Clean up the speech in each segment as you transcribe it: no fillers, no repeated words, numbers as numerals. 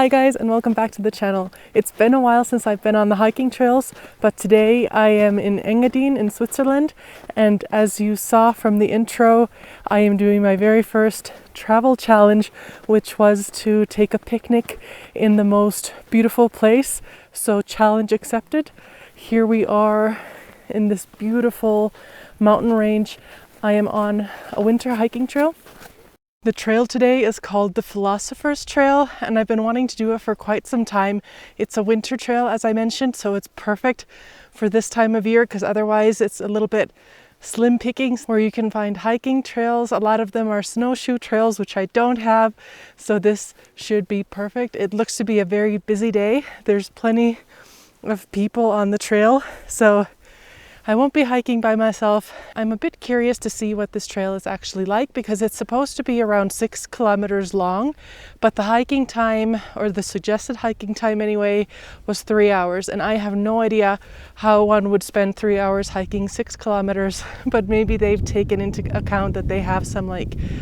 Hi guys, and welcome back to the channel. It's been a while since I've been on the hiking trails, but today I am in Engadin in Switzerland, and as you saw from the intro, I am doing my very first travel challenge, which was to take a picnic in the most beautiful place. So challenge accepted. Here we are in this beautiful mountain range. I am on a winter hiking trail. The trail today is called the Philosopher's Trail, and I've been wanting to do it for quite some time. It's a winter trail, as I mentioned, so it's perfect for this time of year because otherwise it's a little bit slim pickings where you can find hiking trails. A lot of them are snowshoe trails, which I don't have, so this should be perfect. It looks to be a very busy day. There's plenty of people on the trail, so I won't be hiking by myself. I'm a bit curious to see what this trail is actually like because it's supposed to be around 6 kilometers long, but the hiking time, or the suggested hiking time anyway, was 3 hours, and I have no idea how one would spend 3 hours hiking 6 kilometers, but maybe they've taken into account that they have some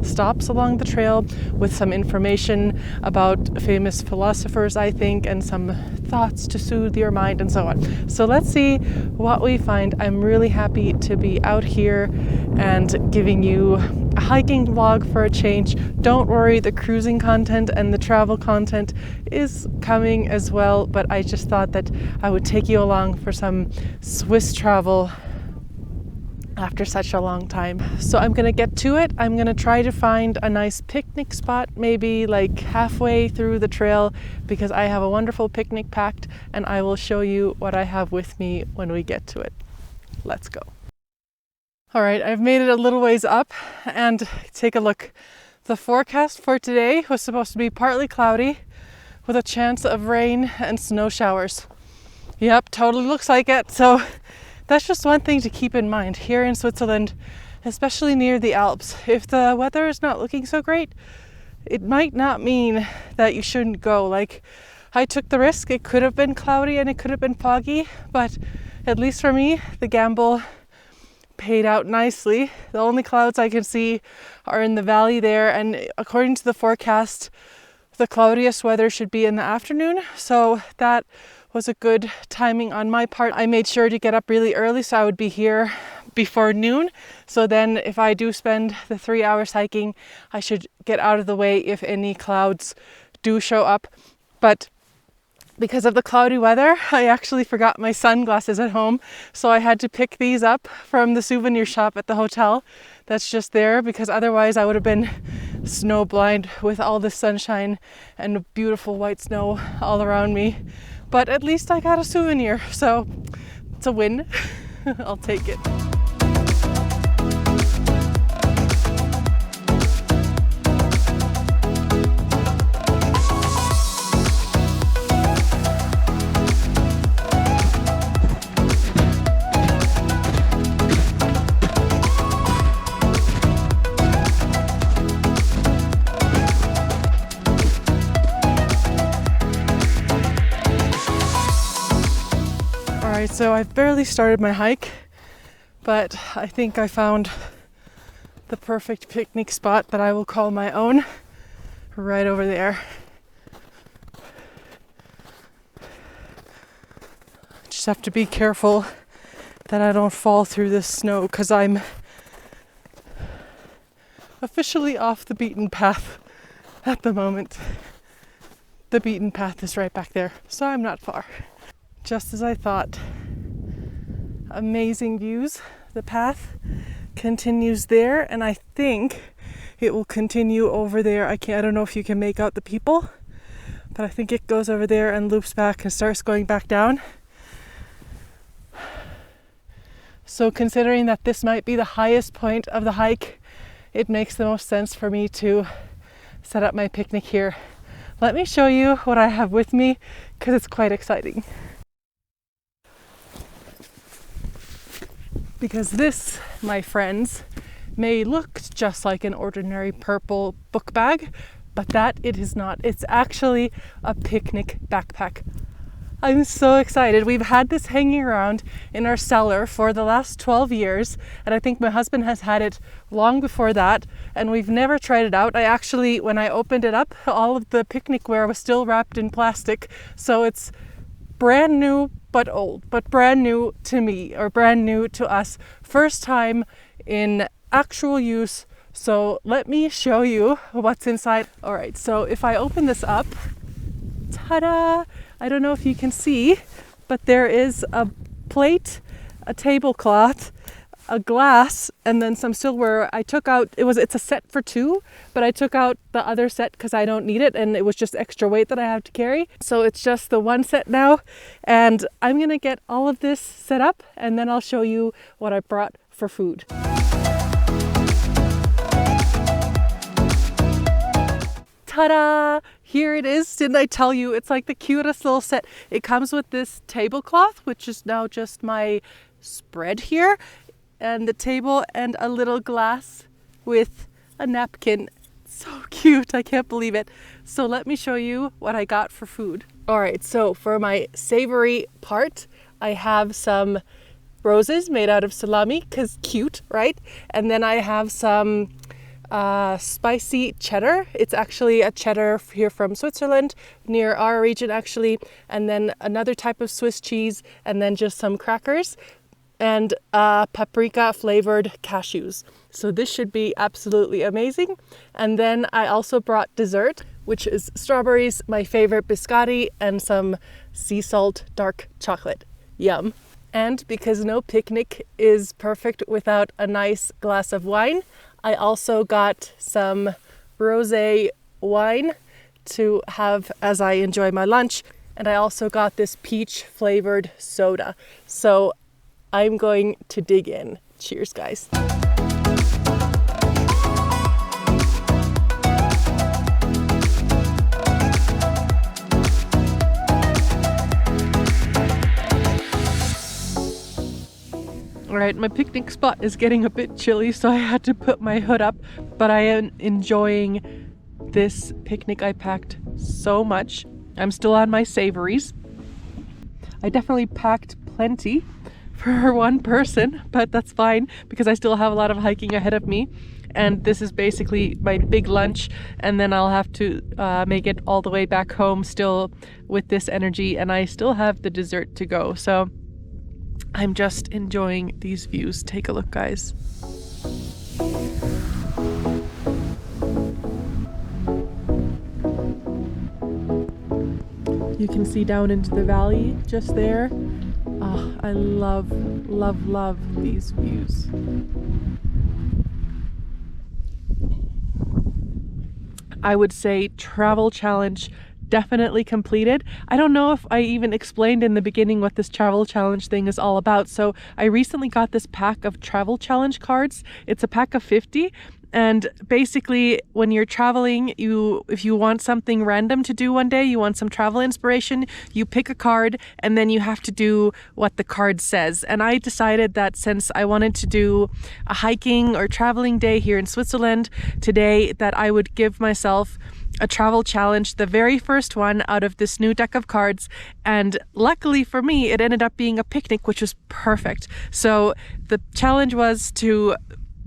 stops along the trail with some information about famous philosophers, I think, and some thoughts to soothe your mind and so on. So let's see what we find. I'm really happy to be out here and giving you a hiking vlog for a change. Don't worry, the cruising content and the travel content is coming as well, but I just thought that I would take you along for some Swiss travel after such a long time. So I'm gonna get to it. I'm gonna try to find a nice picnic spot, maybe halfway through the trail, because I have a wonderful picnic packed, and I will show you what I have with me when we get to it. Let's go. All right, I've made it a little ways up, and take a look. The forecast for today was supposed to be partly cloudy with a chance of rain and snow showers. Yep, totally looks like it. So that's just one thing to keep in mind here in Switzerland, especially near the Alps. If the weather is not looking so great, it might not mean that you shouldn't go. I took the risk. It could have been cloudy and it could have been foggy, but at least for me, the gamble paid out nicely. The only clouds I can see are in the valley there, and according to the forecast, the cloudiest weather should be in the afternoon, so that was a good timing on my part. I made sure to get up really early so I would be here before noon, so then if I do spend the 3 hours hiking, I should get out of the way if any clouds do show up. But because of the cloudy weather, I actually forgot my sunglasses at home, so I had to pick these up from the souvenir shop at the hotel that's just there, because otherwise I would have been snow blind with all the sunshine and beautiful white snow all around me. But at least I got a souvenir, so it's a win. I'll take it. Alright, so I've barely started my hike, but I think I found the perfect picnic spot that I will call my own, right over there. Just have to be careful that I don't fall through this snow, because I'm officially off the beaten path at the moment. The beaten path is right back there, so I'm not far. Just as I thought. Amazing views. The path continues there, and I think it will continue over there. I don't know if you can make out the people, but I think it goes over there and loops back and starts going back down. So considering that this might be the highest point of the hike, it makes the most sense for me to set up my picnic here. Let me show you what I have with me, because it's quite exciting. Because this, my friends, may look just like an ordinary purple book bag, but that it is not. It's actually a picnic backpack. I'm so excited. We've had this hanging around in our cellar for the last 12 years, and I think my husband has had it long before that, and we've never tried it out. I actually, when I opened it up, all of the picnic wear was still wrapped in plastic, so it's brand new but old, but brand new to me, or brand new to us. First time in actual use. So let me show you what's inside. All right, so if I open this up, ta-da! I don't know if you can see, but there is a plate, a tablecloth, a glass, and then some silverware. I took out, it's a set for two, but I took out the other set because I don't need it, and it was just extra weight that I have to carry. So it's just the one set now, and I'm gonna get all of this set up, and then I'll show you what I brought for food. Ta-da! Here it is. Didn't I tell you? It's like the cutest little set. It comes with this tablecloth, which is now just my spread here, and the table, and a little glass with a napkin. So cute. I can't believe it. So let me show you what I got for food. All right, so for my savory part, I have some roses made out of salami, because cute, right? And then I have some spicy cheddar. It's actually a cheddar here from Switzerland, near our region actually, and then another type of Swiss cheese, and then just some crackers, and paprika flavored cashews. So this should be absolutely amazing. And then I also brought dessert, which is strawberries, my favorite biscotti, and some sea salt dark chocolate. Yum. And because no picnic is perfect without a nice glass of wine, I also got some rosé wine to have as I enjoy my lunch. And I also got this peach flavored soda. So I'm going to dig in. Cheers, guys. Alright, my picnic spot is getting a bit chilly, so I had to put my hood up, but I am enjoying this picnic I packed so much. I'm still on my savories. I definitely packed plenty for one person, but that's fine because I still have a lot of hiking ahead of me. And this is basically my big lunch, and then I'll have to make it all the way back home still with this energy, and I still have the dessert to go. So I'm just enjoying these views. Take a look, guys. You can see down into the valley just there. Oh, I love, love, love these views. I would say travel challenge definitely completed. I don't know if I even explained in the beginning what this travel challenge thing is all about. So I recently got this pack of travel challenge cards. It's a pack of 50. And basically, when you're traveling, if you want something random to do one day, you want some travel inspiration, you pick a card and then you have to do what the card says. And I decided that since I wanted to do a hiking or traveling day here in Switzerland today, that I would give myself a travel challenge, the very first one out of this new deck of cards. And luckily for me, it ended up being a picnic, which was perfect. So the challenge was to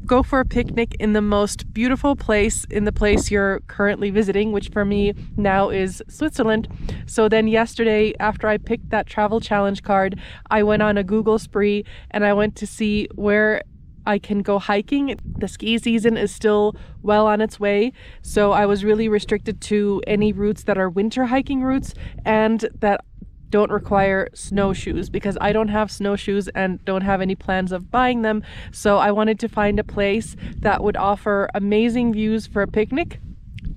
go for a picnic in the most beautiful place in the place you're currently visiting, which for me now is Switzerland. So then yesterday, after I picked that travel challenge card, I went on a Google spree and I went to see where I can go hiking. The ski season is still well on its way, so I was really restricted to any routes that are winter hiking routes and that don't require snowshoes, because I don't have snowshoes and don't have any plans of buying them. So I wanted to find a place that would offer amazing views for a picnic.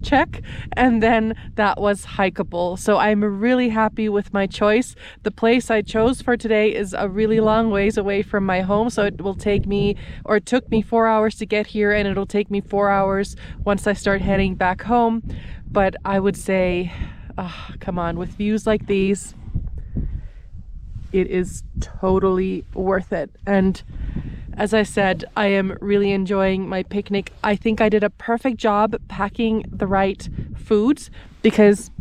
Check. And then that was hikeable. So I'm really happy with my choice. The place I chose for today is a really long ways away from my home. So it will take me, or it took me 4 hours to get here, and it'll take me 4 hours once I start heading back home. But I would say, come on, with views like these, it is totally worth it. And as I said, I am really enjoying my picnic. I think I did a perfect job packing the right foods, because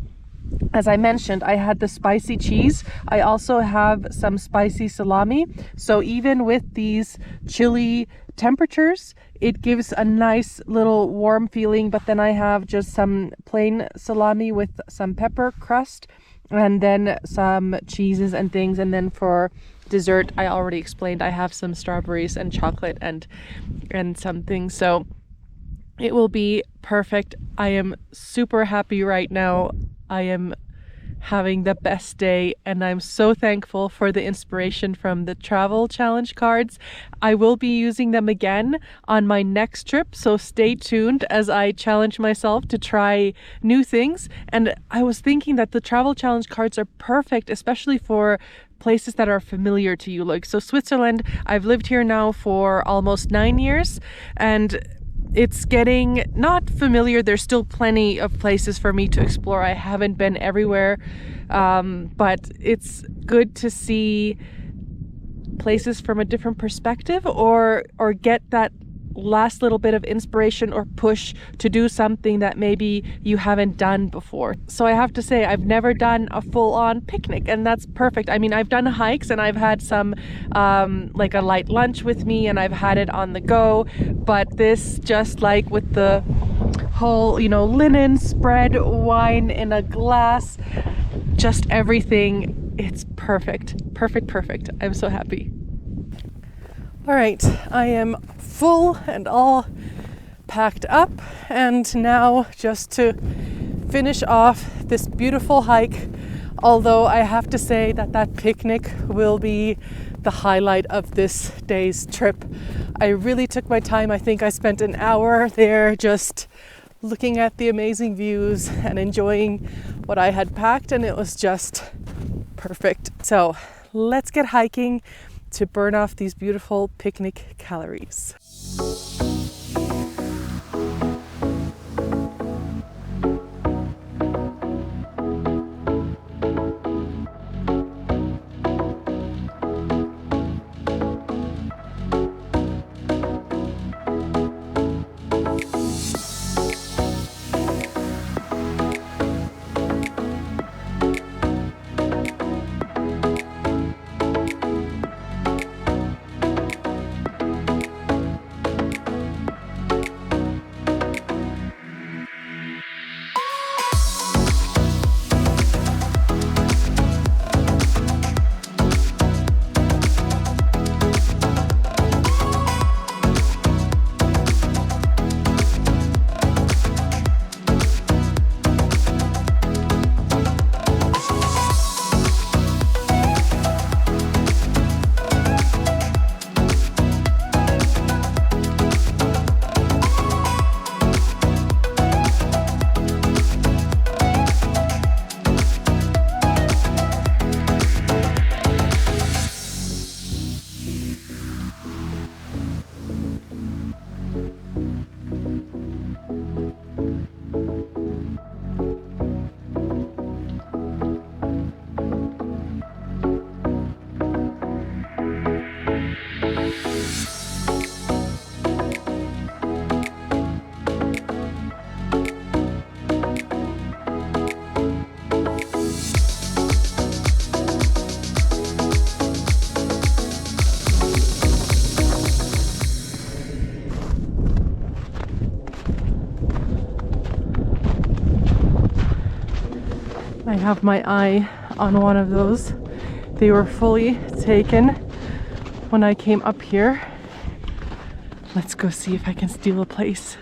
As I mentioned, I had the spicy cheese. I also have some spicy salami. So even with these chilly temperatures, it gives a nice little warm feeling. But then I have just some plain salami with some pepper crust and then some cheeses and things. And then for dessert, I already explained, I have some strawberries and chocolate and some things. So it will be perfect. I am super happy right now. I am having the best day, and I'm so thankful for the inspiration from the travel challenge cards. I will be using them again on my next trip, so stay tuned as I challenge myself to try new things. And I was thinking that the travel challenge cards are perfect, especially for places that are familiar to you. Like, so Switzerland, I've lived here now for almost 9 years, and it's getting not familiar. There's still plenty of places for me to explore. I haven't been everywhere, but it's good to see places from a different perspective, or get that last little bit of inspiration or push to do something that maybe you haven't done before. So I have to say, I've never done a full-on picnic, and that's perfect. I mean, I've done hikes and I've had some like a light lunch with me, and I've had it on the go, but this, just like with the whole, you know, linen spread, wine in a glass, just everything, it's perfect. Perfect. I'm so happy. All right, I am full and all packed up, and now just to finish off this beautiful hike, although I have to say that picnic will be the highlight of this day's trip. I really took my time. I think I spent an hour there just looking at the amazing views and enjoying what I had packed, and it was just perfect. So let's get hiking to burn off these beautiful picnic calories. I have my eye on one of those. They were fully taken when I came up here. Let's go see if I can steal a place.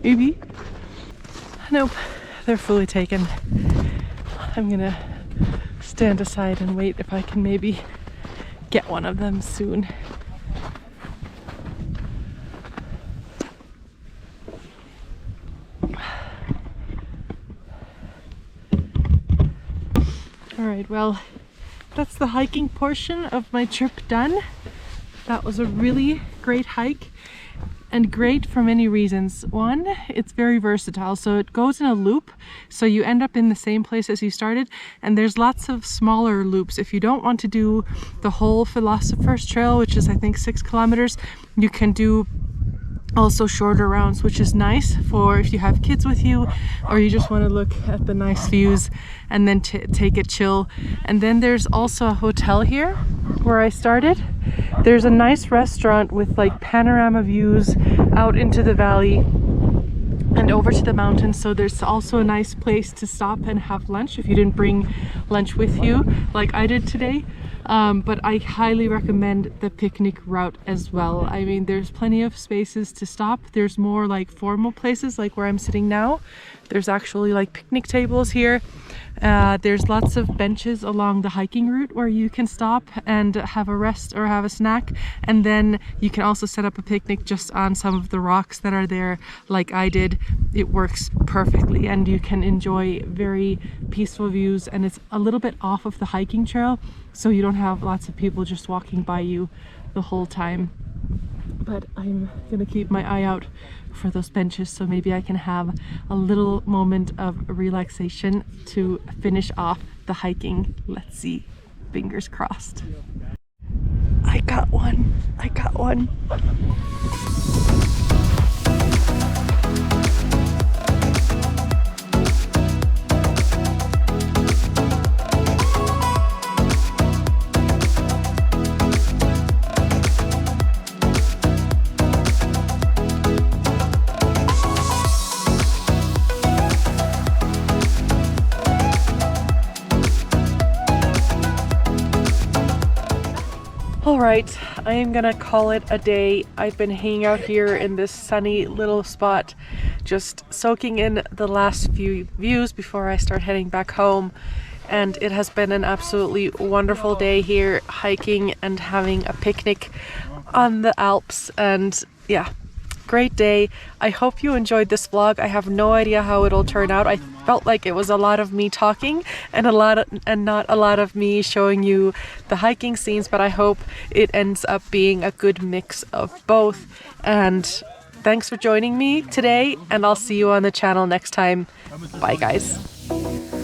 Maybe. Nope, they're fully taken. I'm gonna stand aside and wait if I can maybe get one of them soon. Alright, well, that's the hiking portion of my trip done. That was a really great hike, and great for many reasons. One, it's very versatile, so it goes in a loop, so you end up in the same place as you started, and there's lots of smaller loops. If you don't want to do the whole Philosopher's Trail, which is I think 6 kilometers, you can do also shorter rounds, which is nice for if you have kids with you or you just want to look at the nice views and then take it chill. And then there's also a hotel here where I started. There's a nice restaurant with like panorama views out into the valley and over to the mountains, so there's also a nice place to stop and have lunch if you didn't bring lunch with you like I did today. But I highly recommend the picnic route as well. I mean, there's plenty of spaces to stop. There's more like formal places like where I'm sitting now. There's actually like picnic tables here. There's lots of benches along the hiking route where you can stop and have a rest or have a snack, and then you can also set up a picnic just on some of the rocks that are there like I did. It works perfectly and you can enjoy very peaceful views, and it's a little bit off of the hiking trail, so you don't have lots of people just walking by you the whole time. But I'm gonna keep my eye out for those benches, so maybe I can have a little moment of relaxation to finish off the hiking. Let's see, fingers crossed. I got one. Alright, I am gonna call it a day. I've been hanging out here in this sunny little spot, just soaking in the last few views before I start heading back home. And it has been an absolutely wonderful day here, hiking and having a picnic on the Alps. And yeah, great day. I hope you enjoyed this vlog. I have no idea how it'll turn out. I felt like it was a lot of me talking and not a lot of me showing you the hiking scenes, but I hope it ends up being a good mix of both. And thanks for joining me today, and I'll see you on the channel next time. Bye guys.